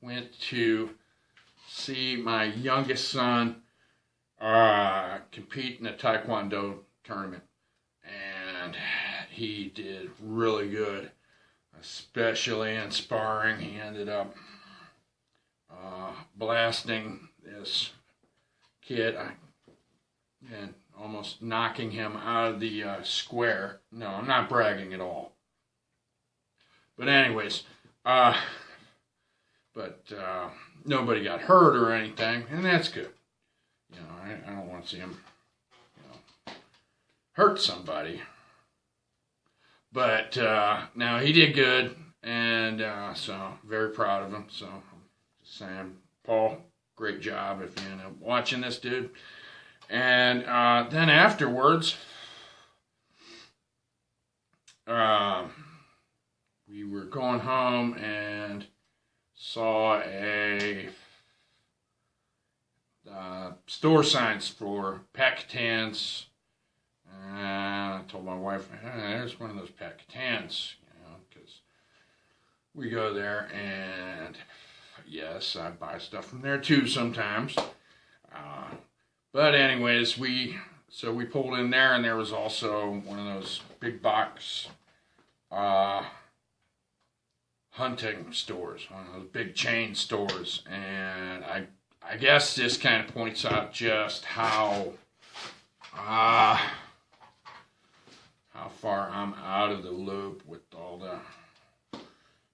went to see my youngest son compete in a Taekwondo tournament. And he did really good, especially in sparring. He ended up blasting this kid and almost knocking him out of the square. No, I'm not bragging at all. But anyways, nobody got hurt or anything, and that's good. You know, I don't want to see him, hurt somebody. But no, he did good, and so very proud of him. So I'm just saying, Paul, great job if you end up watching this, dude. And then afterwards, we were going home and saw a store signs for Pac-Tans. And I told my wife, hey, there's one of those Pac-Tans, because we go there, and yes, I buy stuff from there too sometimes. But anyways, we pulled in there, and there was also one of those big box hunting stores, one of those big chain stores, and I guess this kind of points out just how far I'm out of the loop with all the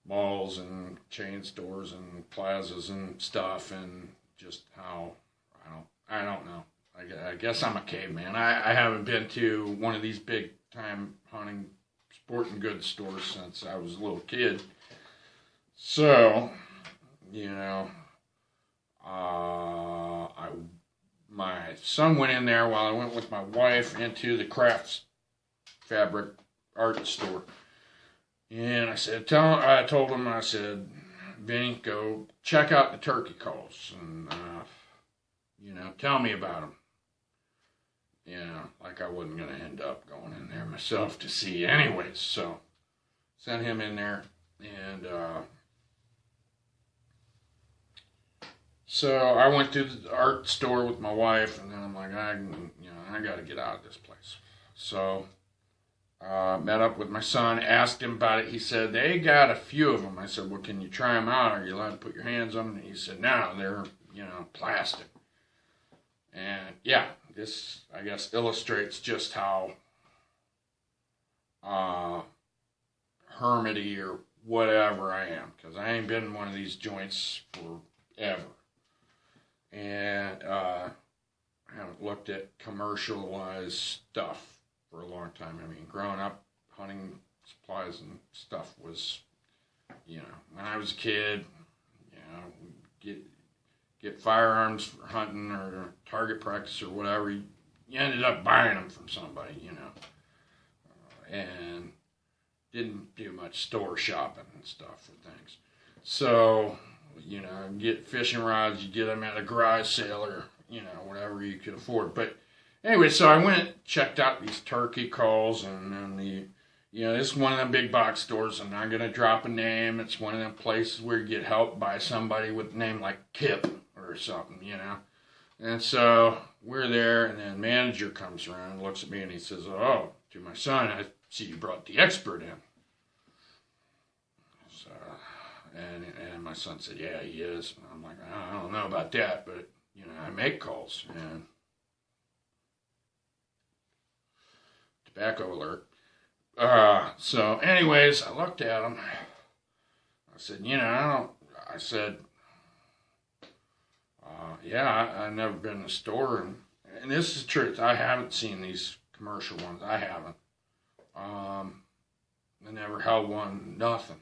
malls and chain stores and plazas and stuff, and just how I don't know. I guess I'm a caveman. I haven't been to one of these big time hunting sporting goods stores since I was a little kid. So, my son went in there while I went with my wife into the crafts fabric art store. And I told him, I said, Vinny, go check out the turkey calls and, tell me about them. Like I wasn't going to end up going in there myself to see anyways. So, sent him in there, and so I went to the art store with my wife, and then I'm like, I got to get out of this place. So, met up with my son, asked him about it. He said, they got a few of them. I said, well, can you try them out? Are you allowed to put your hands on them? And he said, no, they're, plastic. And yeah, this, I guess, illustrates just how hermity or whatever I am, because I ain't been in one of these joints forever. And I haven't looked at commercialized stuff for a long time. I mean, growing up, hunting supplies and stuff was, when I was a kid, get firearms for hunting or target practice or whatever. You ended up buying them from somebody, and didn't do much store shopping and stuff for things. So, get fishing rods, you get them at a garage sale or, whatever you could afford. But anyway, so I went, checked out these turkey calls, and then this is one of them big box stores. I'm not going to drop a name. It's one of them places where you get helped by somebody with a name like Kip or something, And so we're there, and then manager comes around and looks at me, and he says, oh, to my son, I see you brought the expert in. So, and my son said, yeah, he is. And I'm like, I don't know about that, but, I make calls. And tobacco alert. So anyways, I looked at him. I said, I've never been in a store, and this is the truth. I haven't seen these commercial ones. I haven't. I never held one, nothing.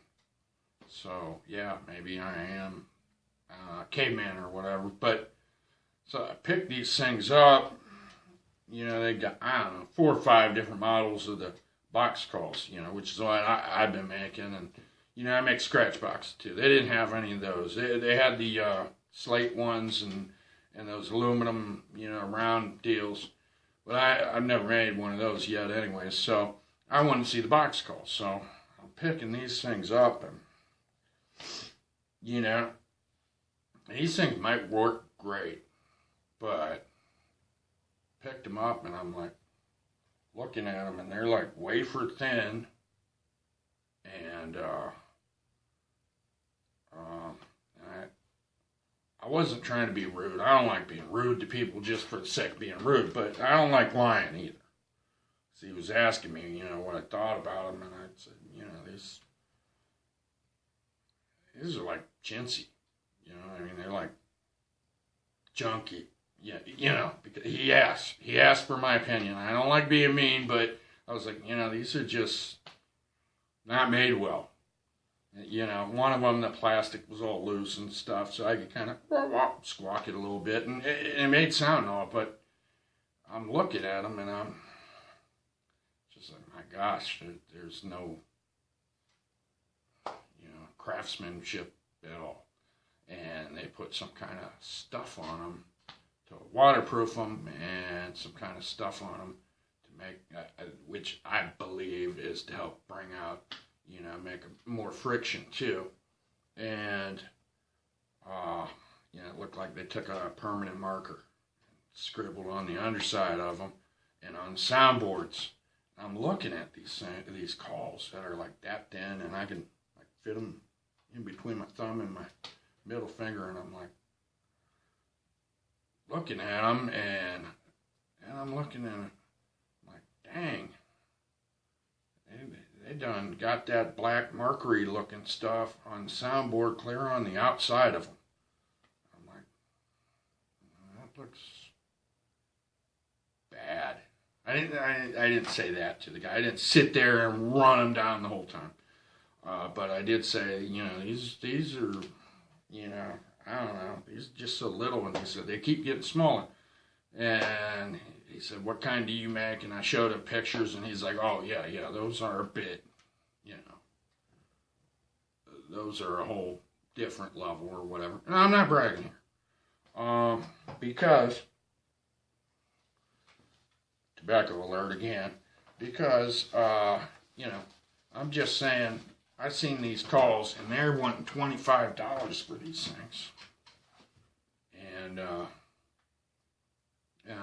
So, yeah, maybe I am a caveman or whatever. But, so I picked these things up. They got, 4 or 5 different models of the box calls, which is what I've been making. And, I make scratch boxes too. They didn't have any of those. They had the slate ones and those aluminum, round deals. But I've never made one of those yet anyway. So I wanted to see the box calls. So I'm picking these things up, and, these things might work great, but picked them up and I'm like looking at them and they're like wafer thin, and I wasn't trying to be rude. I don't like being rude to people just for the sake of being rude, but I don't like lying either. So he was asking me, what I thought about them, and I said, these are like chintzy. I mean, they're like junky. Yeah, because he asked for my opinion. I don't like being mean, but I was like, these are just not made well. One of them, the plastic was all loose and stuff, so I could kind of squawk it a little bit, and it made sound and all, but I'm looking at them, and I'm just like, my gosh, there's no, craftsmanship at all. And they put some kind of stuff on them to waterproof them, and some kind of stuff on them to make, which I believe is to help bring out, make more friction too. And, it looked like they took a permanent marker, scribbled on the underside of them, and on soundboards. I'm looking at these calls that are like that thin, and I can like fit them in between my thumb and my middle finger, and I'm like looking at them, and I'm looking at them, like, dang, they done got that black mercury looking stuff on the soundboard clear on the outside of them. I'm like, that looks bad. I didn't say that to the guy. I didn't sit there and run him down the whole time. But I did say, these are, I don't know, these are just so little. And he said, they keep getting smaller. And he said, what kind do you make? And I showed him pictures, and he's like, oh, yeah, those are a bit, those are a whole different level or whatever. And I'm not bragging here. Because, tobacco alert again, because, I'm just saying, I've seen these calls, and they're wanting $25 for these things. And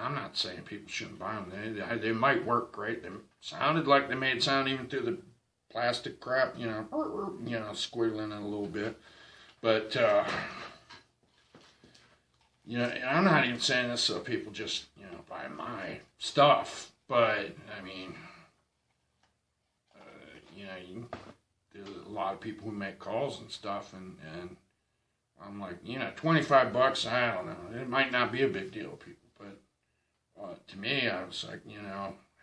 I'm not saying people shouldn't buy them. They might work great. They sounded like they made sound even through the plastic crap, squiggling it a little bit. But, and I'm not even saying this so people just, buy my stuff. But, I mean, there's a lot of people who make calls and stuff, and I'm like, $25, I don't know. It might not be a big deal to people, but to me, I was like,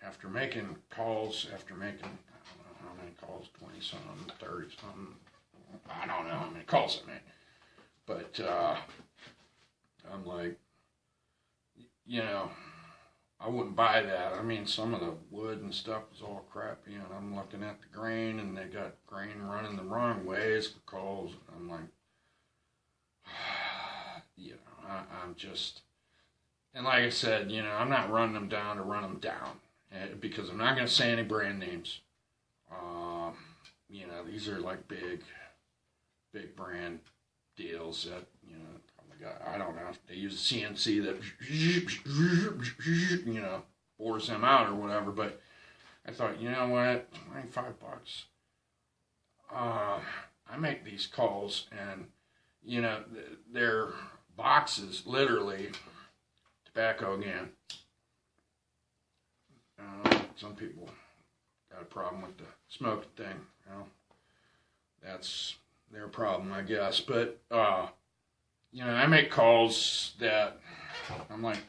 after making calls, I don't know how many calls, 20-something, 30-something, I don't know how many calls I made, but I'm like, I wouldn't buy that. I mean, some of the wood and stuff was all crappy, and I'm looking at the grain, and they got grain running the wrong ways for calls, and I'm like, I'm just, and like I said, I'm not running them down to run them down, because I'm not going to say any brand names. These are like big brand deals that, I don't know, they use a CNC that, bores them out or whatever, but I thought, you know what, $25. I make these calls, and, they're boxes, literally, tobacco again. Some people got a problem with the smoking thing, that's their problem, I guess, but, I make calls that I'm like,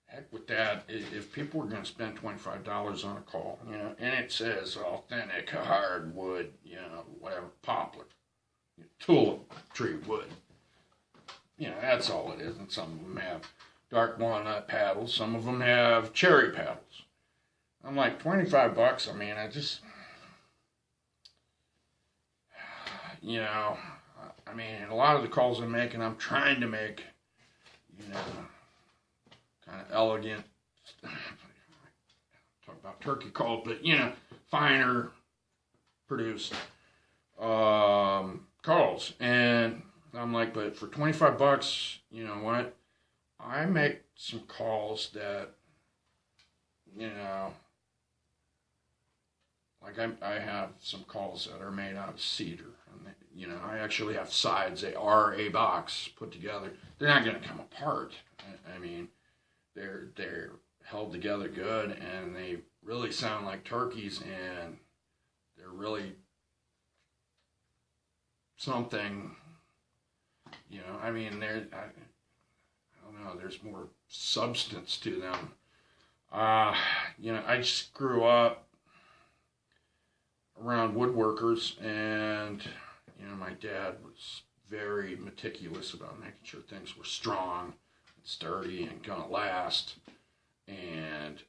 heck with that. If people were going to spend $25 on a call, and it says authentic hardwood, whatever, poplar, tulip tree wood, that's all it is. And some of them have dark walnut paddles. Some of them have cherry paddles. I'm like, $25. I mean, I just, I mean, a lot of the calls I'm making, I'm trying to make, kind of elegant, talk about turkey calls, but, finer produced calls. And I'm like, but for 25 bucks, you know what? I make some calls that, you know, like I have some calls that are made out of cedar. And they, you know, I actually have sides. They are a box put together. They're not going to come apart. I mean, they're held together good, and they really sound like turkeys, and they're really something, you know, I mean, I don't know, there's more substance to them. You know, I just grew up around woodworkers, and, you know, my dad was very meticulous about making sure things were strong and sturdy and gonna last. And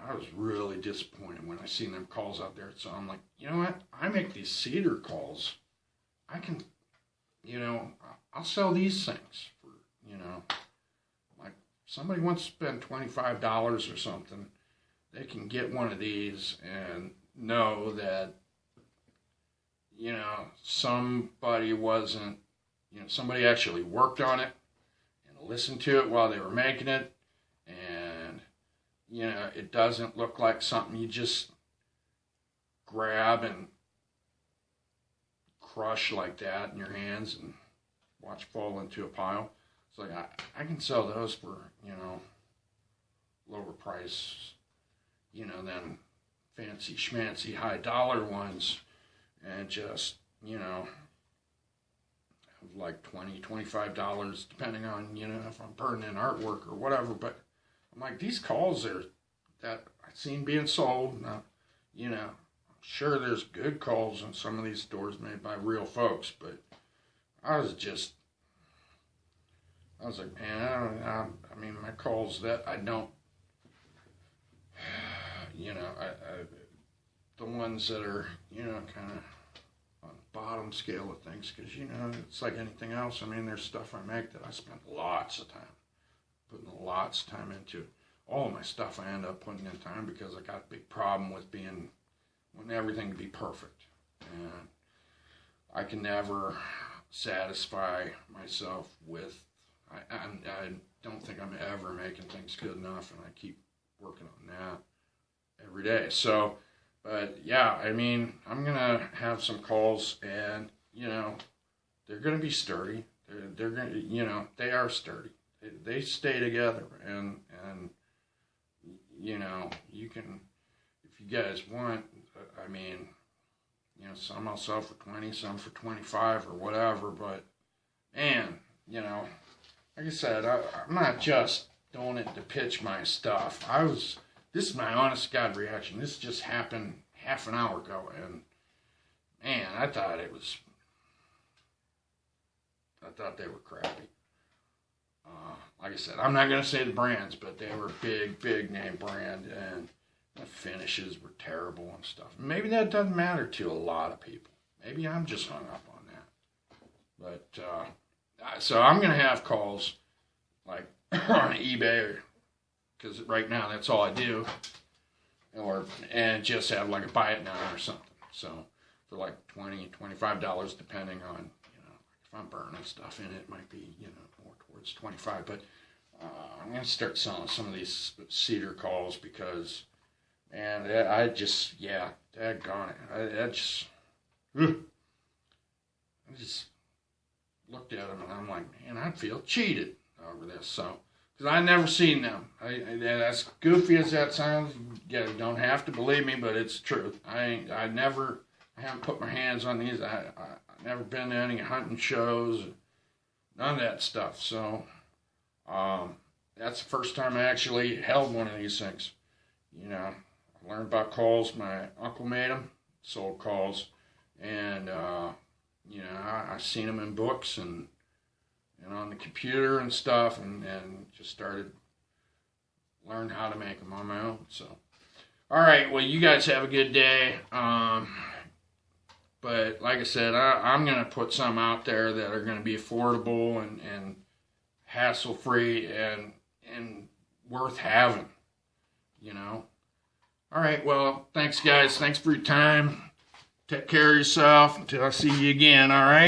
I was really disappointed when I seen them calls out there. So I'm like, you know what? I make these cedar calls. I can, you know, I'll sell these things for, you know, like somebody wants to spend $25 or something. They can get one of these and know that, you know, somebody wasn't, you know, somebody actually worked on it and listened to it while they were making it. And, you know, it doesn't look like something you just grab and crush like that in your hands and watch fall into a pile. It's like, I can sell those for, you know, lower price, you know, than fancy schmancy high dollar ones, and just, you know, like $20, $25 depending on, you know, if I'm burning in artwork or whatever. But I'm like, these calls are that I've seen being sold. Now, you know, I'm sure there's good calls in some of these stores made by real folks, but I was like, man, I mean, my calls that I don't, you know, the ones that are, you know, kind of on the bottom scale of things, because, you know, it's like anything else. I mean, there's stuff I make that I spend lots of time, putting lots of time into. All of my stuff I end up putting in time because I got a big problem with wanting everything to be perfect. And I can never satisfy myself with, I don't think I'm ever making things good enough, and I keep working on that every day. So, but yeah, I mean, I'm going to have some calls, and, you know, they're going to be sturdy. They're going to, you know, they are sturdy. They stay together, and you know, you can, if you guys want, I mean, you know, some I'll sell for 20, some for 25 or whatever, but, man, you know, like I said, I'm not just doing it to pitch my stuff. This is my honest God reaction. This just happened half an hour ago, and, man, I thought they were crappy. Like I said, I'm not going to say the brands, but they were a big name brand, and the finishes were terrible and stuff. Maybe that doesn't matter to a lot of people. Maybe I'm just hung up on that. But, so I'm going to have calls, like, on eBay, because right now that's all I do, and just have, like, a buy it now or something. So, for, like, $20, $25, depending on, you know, if I'm burning stuff in it, it might be, you know, more towards 25, but I'm going to start selling some of these cedar calls because, man, I just, yeah, daggone it. I just looked at them and I'm like, man, I feel cheated over this. So, because I never seen them. As goofy as that sounds, you don't have to believe me, but it's the truth. I haven't put my hands on these. I've never been to any hunting shows. None of that stuff. So, that's the first time I actually held one of these things. You know, I learned about calls. My uncle made them, sold calls, and, you know, I seen them in books and on the computer and stuff, and just started learning how to make them on my own. So, all right, well, you guys have a good day. But like I said, I'm going to put some out there that are going to be affordable and hassle-free and worth having, you know. All right, well, thanks, guys. Thanks for your time. Take care of yourself until I see you again, all right?